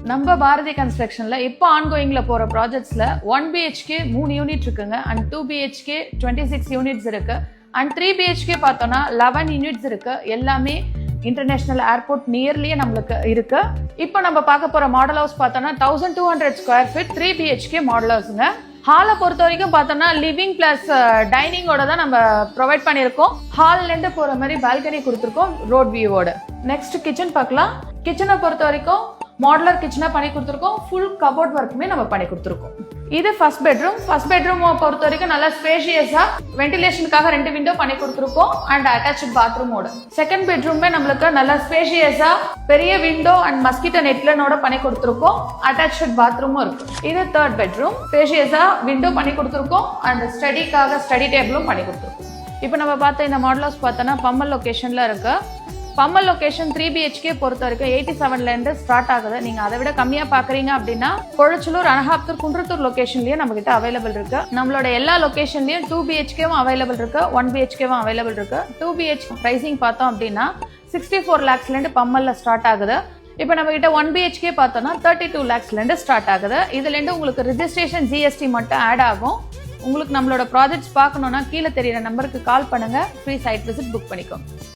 நம்ம பாரதி கன்ஸ்ட்ரக்ஷன்ல இப்போ ஆன்கோயிங்ல போற ப்ராஜெக்ட்ஸ்ல 1 BHK 3 யூனிட் இருக்குங்க அண்ட் 2 BHK 26 யூனிட்ஸ் இருக்கு அண்ட் 3 BHK பார்த்தோம்னா 11 யூனிட்ஸ் இருக்கு. எல்லாமே இன்டர்நேஷனல் ஏர்போர்ட் நியர்லியே நம்மளுக்கு இருக்கு. இப்போ நம்ம பார்க்க போற மாடல் ஹவுஸ் பார்த்தோம்னா 1200 ஸ்கொயர் ஃபீட் 3 BHK மாடல் ஹவுஸ்ங்க. ஹாலை பொறுத்த வரைக்கும் பார்த்தோம்னா லிவிங் பிளஸ் டைனிங்கோட தான் நம்ம ப்ரொவைட் பண்ணியிருக்கோம். ஹால்ல இருந்து போற மாதிரி பால்கனி கொடுத்துருக்கோம் ரோட் வியூவோட. நெக்ஸ்ட் கிச்சன் பார்க்கலாம். கிச்சனை பொறுத்த வரைக்கும் மாடுலர் கிச்சனா பண்ணி கொடுத்துருக்கோம். ஃபுல் கபோர்ட் ஒர்க்குமே நம்ம பண்ணி கொடுத்துருக்கோம். இது ஃபர்ஸ்ட் பெட்ரூம். ஃபர்ஸ்ட் பெட்ரூம் பொறுத்த வரைக்கும் நல்லா ஸ்பேஷியஸா வென்டிலேஷனுக்காக 2 விண்டோ பண்ணி கொடுத்துருக்கோம் அண்ட் அட்டாச்சு பாத்ரூமோட. செகண்ட் பெட்ரூமே நம்மளுக்கு நல்லா ஸ்பேஷியஸா பெரிய விண்டோ அண்ட் மஸ்கிட்டோ நெட்லனோட பண்ணி கொடுத்துருக்கோம். அட்டாச்சு பாத்ரூமும் இருக்கு. இது தேர்ட் பெட்ரூம். ஸ்பேஷியஸா விண்டோ பண்ணி கொடுத்துருக்கோம் அண்ட் ஸ்டடிக்காக ஸ்டடி டேபிளும் பண்ணி கொடுத்துருக்கோம். இப்போ நம்ம பார்த்த இந்த மாடல் ஹவுஸ் பார்த்தோன்னா பம்மல் லொகேஷன்ல இருக்கு. பம்மல் லொகேஷன் 3 BHK பொறுத்த வரைக்கும் 87ல இருந்து ஸ்டார்ட் ஆகுது. நீங்க அதை விட கம்மியா பாக்குறீங்க அப்படின்னா பொழச்சலூர், அனகாப்தூர், குன்றத்தூர் லொகேஷன்லயே நம்ம கிட்ட அவைலபிள் இருக்கு. நம்மளோட எல்லா லொகேஷன்லயும் 2 BHKவும் அவைலபிள் இருக்கு, 1 BHKவும் அவைலபிள் இருக்கு. 2 BHK பிரைசிங் பார்த்தோம் அப்படின்னா 64 lakhsல இருந்து பம்மல்ல ஸ்டார்ட் ஆகுது. இப்போ நம்ம கிட்ட 1 BHK பார்த்தோம்னா 32 lakhsல இருந்து ஸ்டார்ட் ஆகுது. இதுல இருந்து உங்களுக்கு ரெஜிஸ்ட்ரேஷன் GST மட்டும் ஆட் ஆகும். உங்களுக்கு நம்மளோட ப்ராஜெக்ட்ஸ் பார்க்கணும்னா கீழே தெரியுற நம்பருக்கு கால் பண்ணுங்க. ஃப்ரீ சைட் விசிட் புக் பண்ணிக்கோங்க.